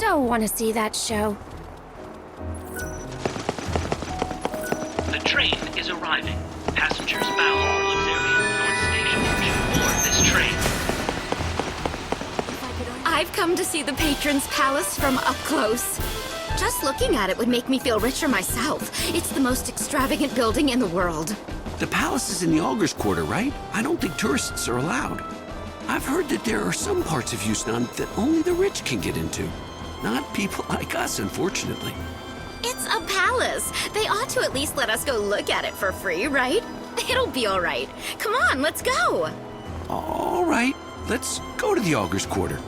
so want to see that show. The train is arriving. Passengers bound for luxurious North Station should board this train. I've come to see the Patron's Palace from up close. Just looking at it would make me feel richer myself. It's the most extravagant building in the world. The palace is in the Augur's Quarter, right? I don't think tourists are allowed. I've heard that there are some parts of Yusnan that only the rich can get into. Not people like us, unfortunately. It's a palace. They ought to at least let us go look at it for free, right? It'll be all right. Come on, let's go. All right, let's go to the Augur's Quarter.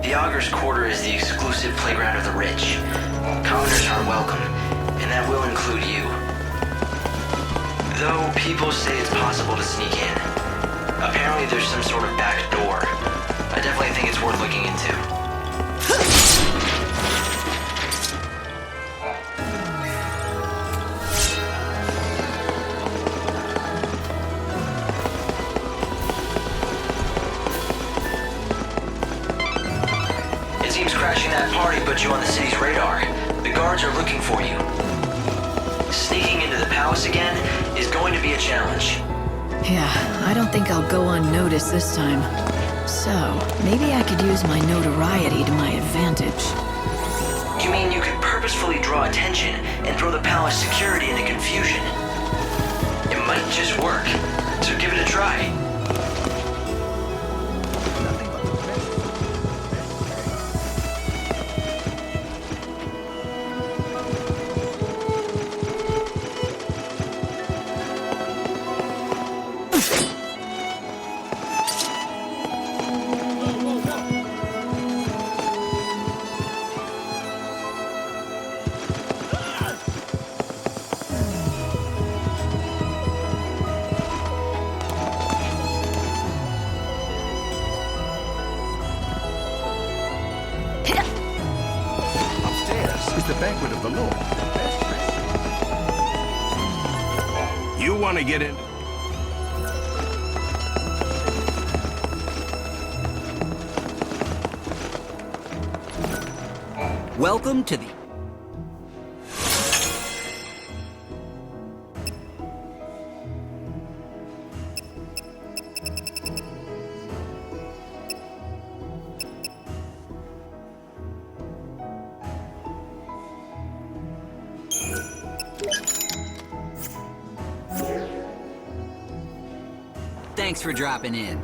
The Augur's Quarter is the exclusive playground of the rich. Commoners aren't welcome, and that will include you. Though people say it's possible to sneak in. Apparently there's some sort of back door. I definitely think it's worth looking into. It seems crashing that party put you on the city's radar. The guards are looking for you. Sneaking into the palace again is going to be a challenge. Yeah, I don't think I'll go unnoticed this time. So, maybe I could use my notoriety to my advantage. You mean you could purposefully draw attention and throw the palace security into confusion? It might just work, so give it a try. The banquet of the Lord. You want to get in? Welcome to the... Thanks for dropping in.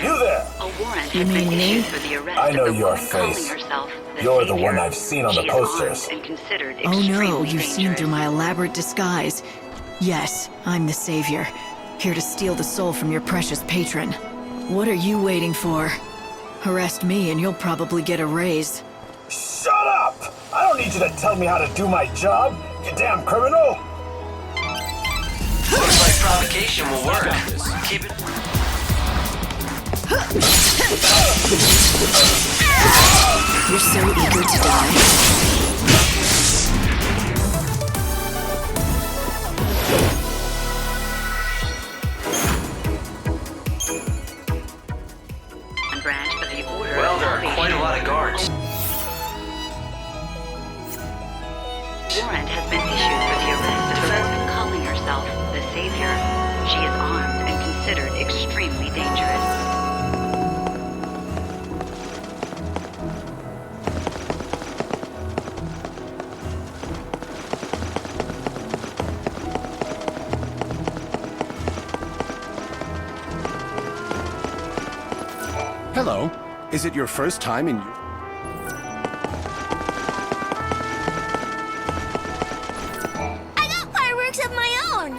You there? A warrant You has been mean me? issued for the arrest I know of the your woman calling face. herself the You're the savior. one I've seen on the She is posters. armed and considered Oh no, extremely you've seen dangerous. through my elaborate disguise. Yes, I'm the savior. Here to steal the soul from your precious patron. What are you waiting for? Arrest me and you'll probably get a raise. Shut up! I don't need you to tell me how to do my job, you damn criminal! Looks like provocation will work. Keep it. You're so eager to die. Branch of the Order Well, of there are quite a Salvation. lot of guards. Warrant has been issued for the arrest of the woman calling herself the Savior. She is armed and considered extremely dangerous. Hello. Is it your first time in... I got fireworks of my own!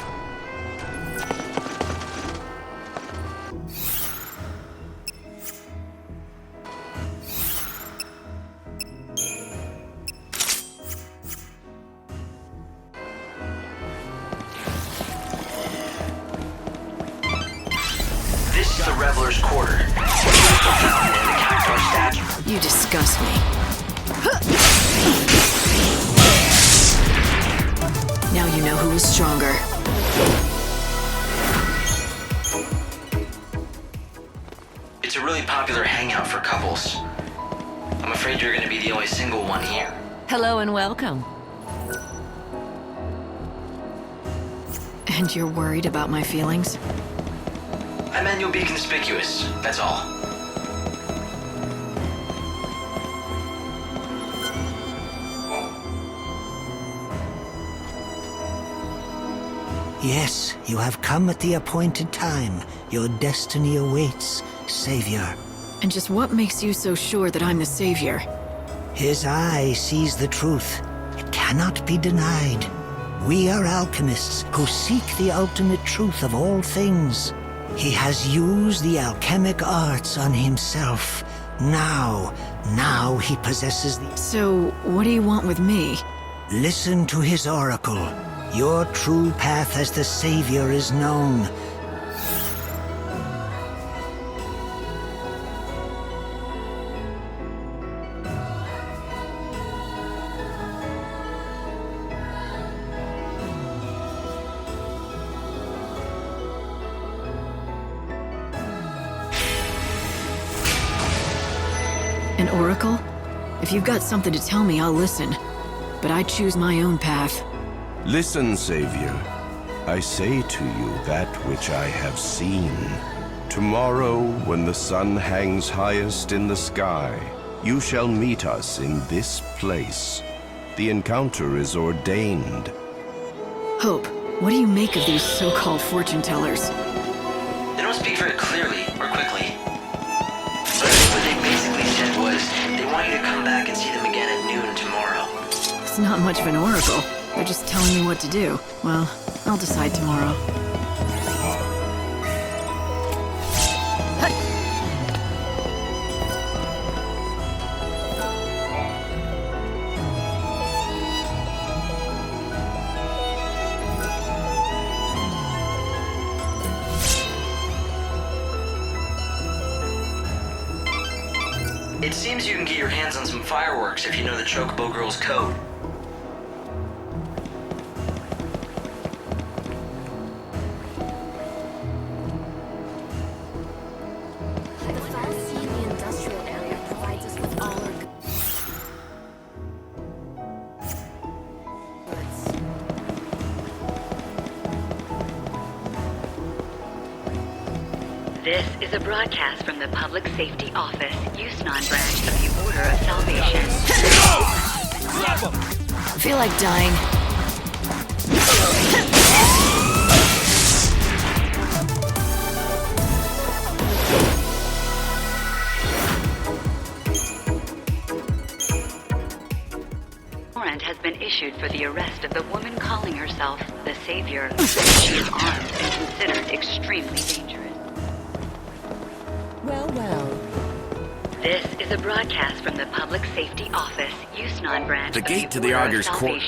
This is the Reveler's Quarter. Found in the Cactuar statue. You disgust me. Now you know who is stronger. It's a really popular hangout for couples. I'm afraid you're gonna be the only single one here. Hello and welcome. And you're worried about my feelings? I meant you'll be conspicuous, that's all. Yes, you have come at the appointed time. Your destiny awaits, Savior. And just what makes you so sure that I'm the savior? His eye sees the truth. It cannot be denied. We are alchemists who seek the ultimate truth of all things. He has used the alchemic arts on himself. Now he possesses the... So, what do you want with me? Listen to his oracle. Your true path as the Savior is known. An oracle? If you've got something to tell me, I'll listen. But I choose my own path. Listen, Savior. I say to you that which I have seen. Tomorrow, when the sun hangs highest in the sky, you shall meet us in this place. The encounter is ordained. Hope, what do you make of these so-called fortune tellers? They don't speak very clearly or quickly. But what they basically said was they want you to come back and see them again at noon tomorrow. It's not much of an oracle. They're just telling me what to do. Well, I'll decide tomorrow. It seems you can get your hands on some fireworks if you know the Chocobo Girl's code. The pharmacy in the industrial area provides us with all our goods. This is a broadcast from the Public Safety Office, Yusnan branch of the Order of Salvation. I feel like dying. issued for the arrest of the woman calling herself the Savior. She is armed and considered extremely dangerous. Well, well. This is a broadcast from the Public Safety Office, Yusnan branch. The gate to the Augur's Court.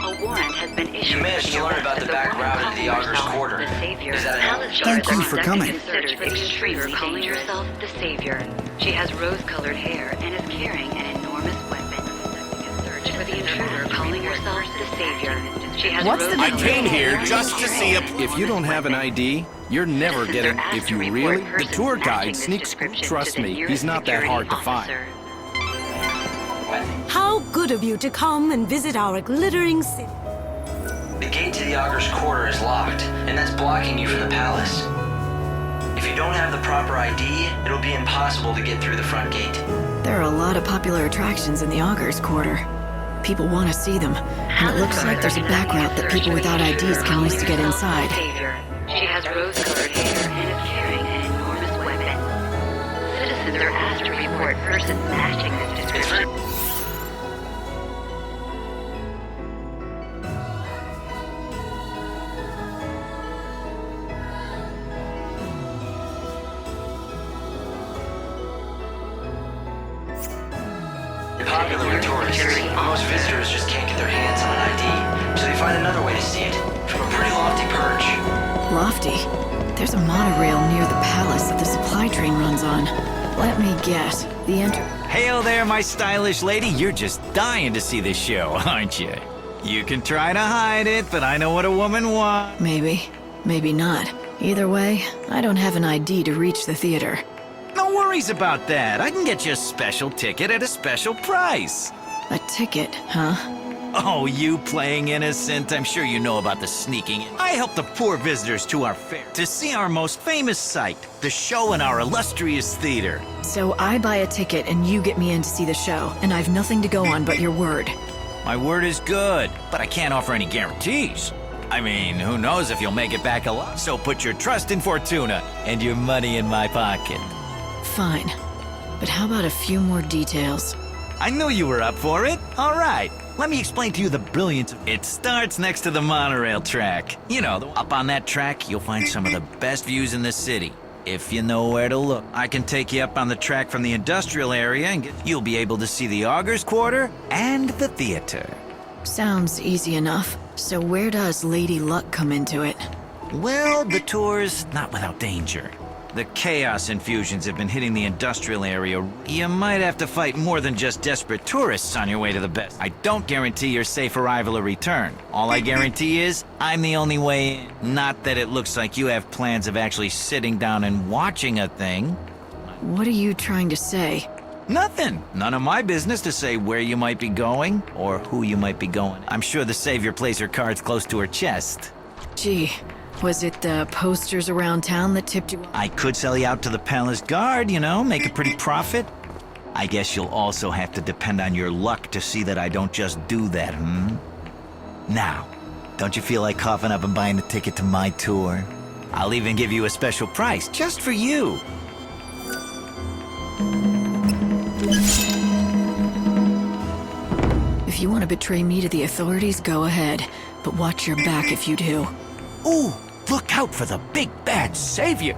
A warrant has been issued. You managed to learn about the back route into the Augur's Quarter. The Savior. Is that a help? Thank you for coming. Considered extremely calling herself the Savior. She has rose-colored hair and is carrying an enormous weapon. Search for the intruder calling herself the Savior. She has What's the rose-colored I came hair here and just is to carrying see an a- enormous If you don't have an weapon. ID, you're never Citizens getting. are asked If to you report really, the persons tour matching guide this sneaks. description Trust to the me, nearest he's not that security hard to find. officer. How good of you to come and visit our glittering city. The gate to the Augur's Quarter is locked, and that's blocking you from the palace. If you don't have the proper ID, it'll be impossible to get through the front gate. There are a lot of popular attractions in the Augur's Quarter. People want to see them, and it looks like there's a back route that people without IDs can use to get inside. Savior. She has rose-colored hair and is carrying an enormous weapon. Citizens are asked to report persons matching this description. Popular with tourists, but most visitors just can't get their hands on an ID, so they find another way to see it, from a pretty lofty perch. Lofty? There's a monorail near the palace that the supply train runs on. Let me guess. The Hail there, my stylish lady. You're just dying to see this show, aren't you? You can try to hide it, but I know what a woman wants. Maybe. Maybe not. Either way, I don't have an ID to reach the theater. No worries about that. I can get you a special ticket at a special price. A ticket, huh? Oh, you playing innocent? I'm sure you know about the sneaking in. I help the poor visitors to our fair to see our most famous sight, the show in our illustrious theater. So I buy a ticket and you get me in to see the show, and I've nothing to go on but your word. My word is good, but I can't offer any guarantees. I mean, who knows if you'll make it back alive? So put your trust in Fortuna and your money in my pocket. Fine. But how about a few more details? I knew you were up for it. All right. Let me explain to you the brilliance. It starts next to the monorail track. You know, up on that track, you'll find some of the best views in the city. If you know where to look. I can take you up on the track from the industrial area and you'll be able to see the Augur's Quarter and the theater. Sounds easy enough. So where does Lady Luck come into it? Well, the tour's not without danger. The chaos infusions have been hitting the industrial area. You might have to fight more than just desperate tourists on your way to the best. I don't guarantee your safe arrival or return. All I guarantee is, I'm the only way in. Not that it looks like you have plans of actually sitting down and watching a thing. What are you trying to say? Nothing. None of my business to say where you might be going or who you might be going. I'm sure the Savior plays her cards close to her chest. Gee. Was it the posters around town that tipped you off? I could sell you out to the palace guard, you know, make a pretty profit. I guess you'll also have to depend on your luck to see that I don't just do that, Now, don't you feel like coughing up and buying a ticket to my tour? I'll even give you a special price, just for you. If you want to betray me to the authorities, go ahead. But watch your back if you do. Ooh! Look out for the big bad Savior!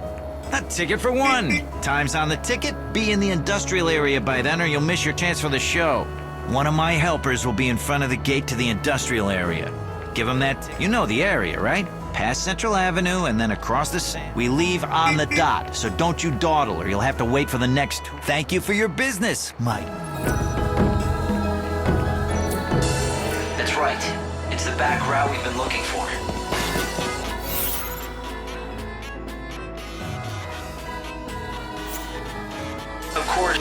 A ticket for one. Time's on the ticket. Be in the industrial area by then or you'll miss your chance for the show. One of my helpers will be in front of the gate to the industrial area. Give him that. You know the area, right? Past Central Avenue and then across the sand. We leave on the dot, so don't you dawdle or you'll have to wait for the next. Thank you for your business, Mike. That's right. It's the back route we've been looking for. Of course.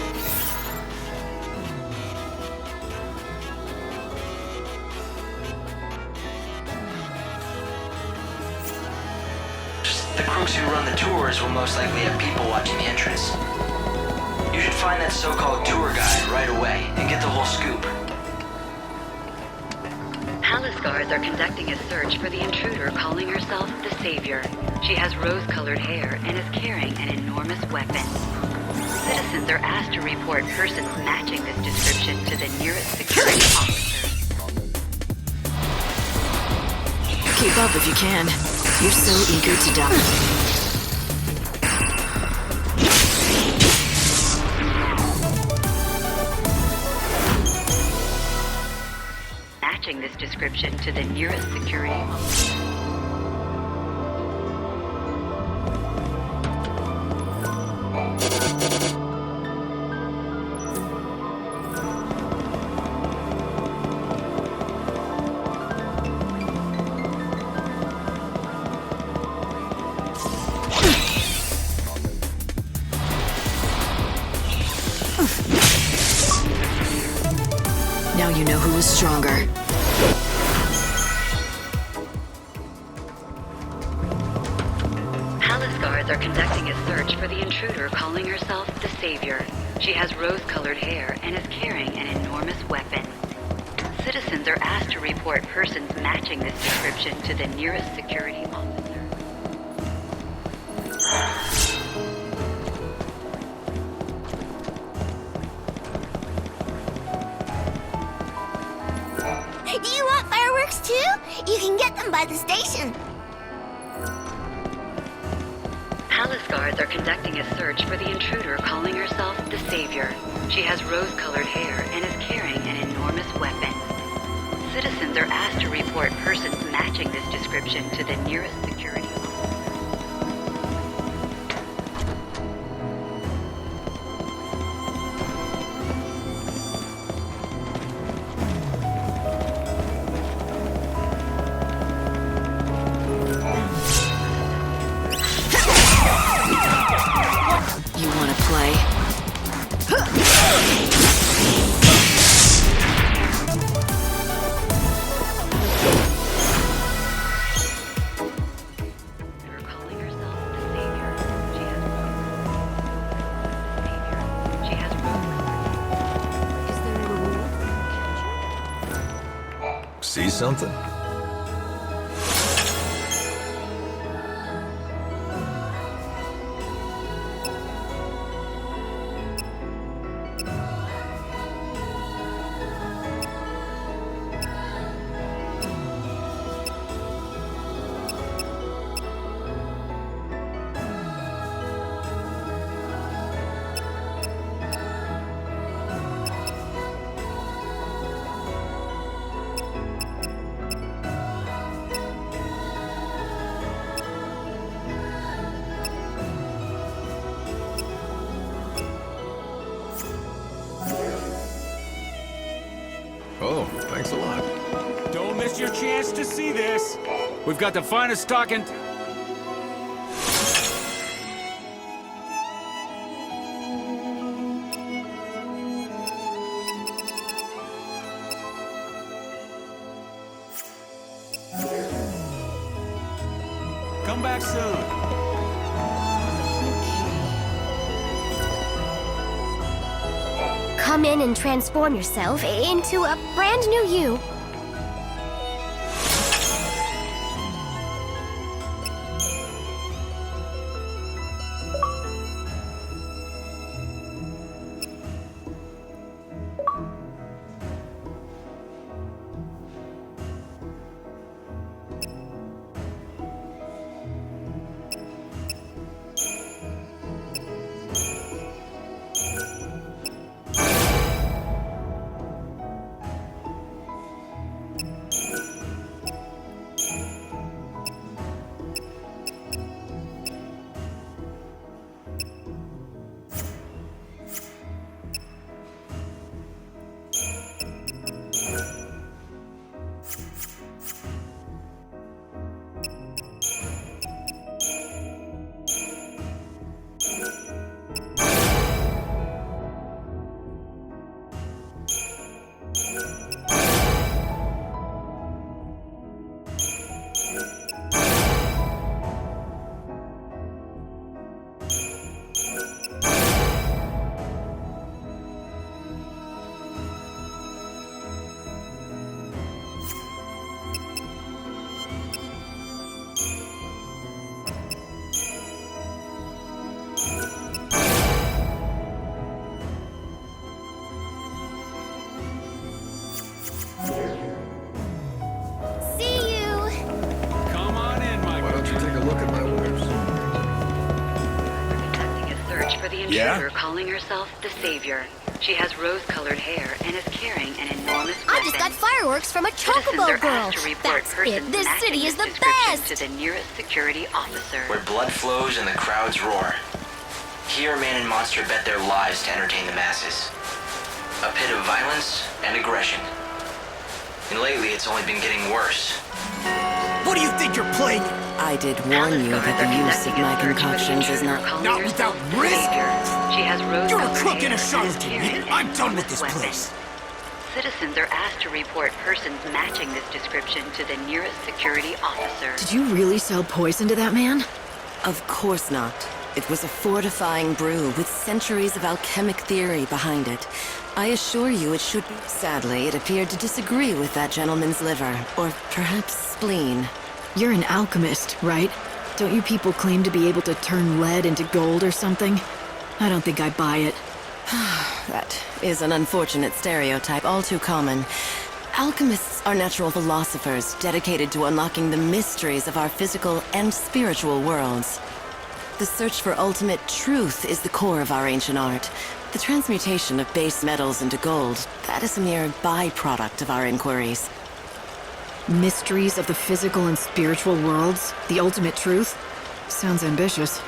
The crooks who run the tours will most likely have people watching the entrance. You should find that so-called tour guide right away and get the whole scoop. Palace guards are conducting a search for the intruder calling herself the Savior. She has rose-colored hair and is carrying an enormous weapon. Citizens are asked to report persons matching this description to the nearest security officer. Keep up if you can. You're so eager to die. Matching this description to the nearest security officer. Now you know who is stronger. Palace guards are conducting a search for the intruder calling herself the Savior. She has rose-colored hair and is carrying an enormous weapon. Citizens are asked to report persons matching this description to the nearest security officer. Do you want fireworks too? You can get them by the station. Palace guards are conducting a search for the intruder calling herself the Savior. She has rose-colored hair and is carrying an enormous weapon. Citizens are asked to report persons matching this description to the nearest security officer. You want to play? Calling herself the Savior. She has rose-colored. Is there a reward? See something? Oh, thanks a lot. Don't miss your chance to see this. We've got the finest stock in... Come back soon. Come in and transform yourself into a brand new you. intruder calling herself the Savior. She has rose-colored hair and is carrying an enormous weapon. I just got fireworks from a chocobo girl. That's it. This city is the best. To the nearest security officer. Where blood flows and the crowds roar. Here, man and monster bet their lives to entertain the masses. A pit of violence and aggression. And lately, it's only been getting worse. What do you think you're playing? I did warn you that the use of my concoctions is not without risk. She has rose You're a crook and a charlatan. I'm done with this place. Citizens are asked to report persons matching this description to the nearest security officer. Did you really sell poison to that man? Of course not. It was a fortifying brew with centuries of alchemic theory behind it. I assure you it should be. Sadly, it appeared to disagree with that gentleman's liver, or perhaps spleen. You're an alchemist, right? Don't you people claim to be able to turn lead into gold or something? I don't think I buy it. That is an unfortunate stereotype, all too common. Alchemists are natural philosophers dedicated to unlocking the mysteries of our physical and spiritual worlds. The search for ultimate truth is the core of our ancient art. The transmutation of base metals into gold, that is a mere byproduct of our inquiries. Mysteries of the physical and spiritual worlds? The ultimate truth? Sounds ambitious.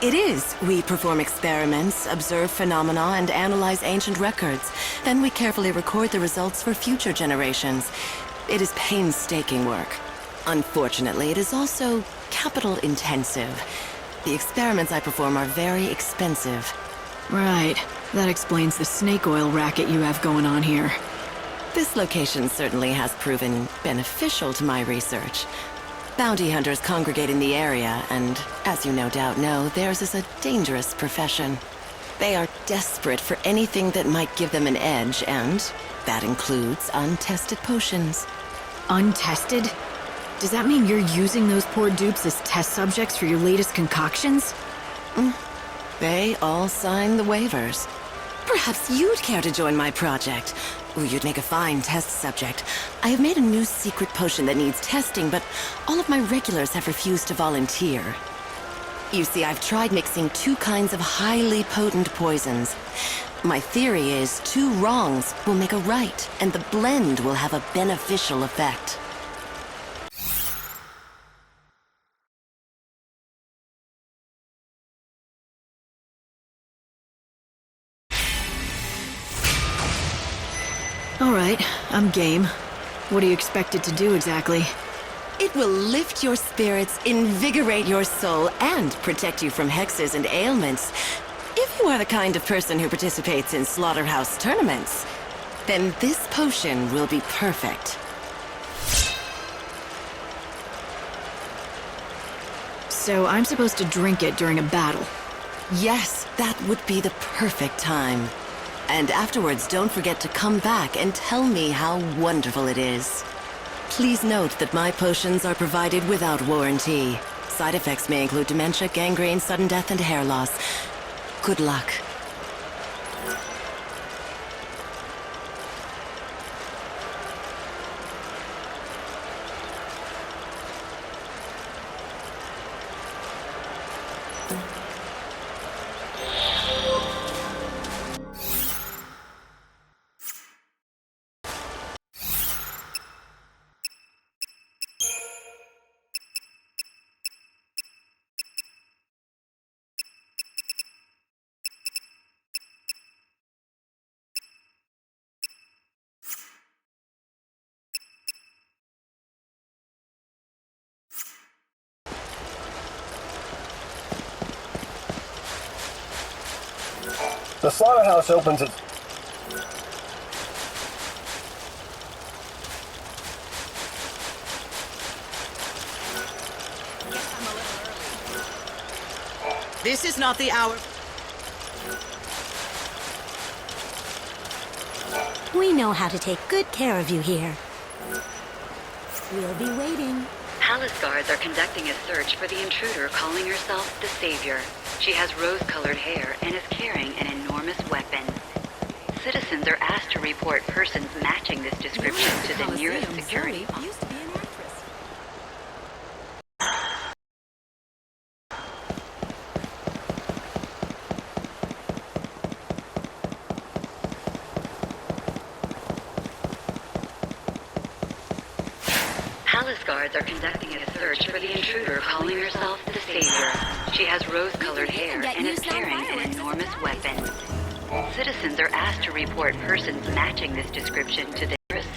It is. We perform experiments, observe phenomena, and analyze ancient records. Then we carefully record the results for future generations. It is painstaking work. Unfortunately, it is also capital-intensive. The experiments I perform are very expensive. Right. That explains the snake oil racket you have going on here. This location certainly has proven beneficial to my research. Bounty hunters congregate in the area, and as you no doubt know, theirs is a dangerous profession. They are desperate for anything that might give them an edge, and that includes untested potions. Untested? Does that mean you're using those poor dupes as test subjects for your latest concoctions? They all sign the waivers. Perhaps you'd care to join my project. Ooh, you'd make a fine test subject. I have made a new secret potion that needs testing, but all of my regulars have refused to volunteer. You see, I've tried mixing 2 kinds of highly potent poisons. My theory is 2 wrongs will make a right, and the blend will have a beneficial effect. All right, I'm game. What do you expect it to do exactly? It will lift your spirits, invigorate your soul, and protect you from hexes and ailments. If you are the kind of person who participates in slaughterhouse tournaments, then this potion will be perfect. So I'm supposed to drink it during a battle? Yes, that would be the perfect time. And afterwards, don't forget to come back and tell me how wonderful it is. Please note that my potions are provided without warranty. Side effects may include dementia, gangrene, sudden death, and hair loss. Good luck. The slaughterhouse opens at... This is not the hour. We know how to take good care of you here. We'll be waiting. Palace guards are conducting a search for the intruder calling herself the Savior. She has rose-colored hair and is carrying an enormous weapon. Citizens are asked to report persons matching this description to the nearest security officer. guards are conducting a search for the intruder calling herself the Savior. She has rose-colored hair and is carrying an enormous weapon. Citizens are asked to report persons matching this description to the nearest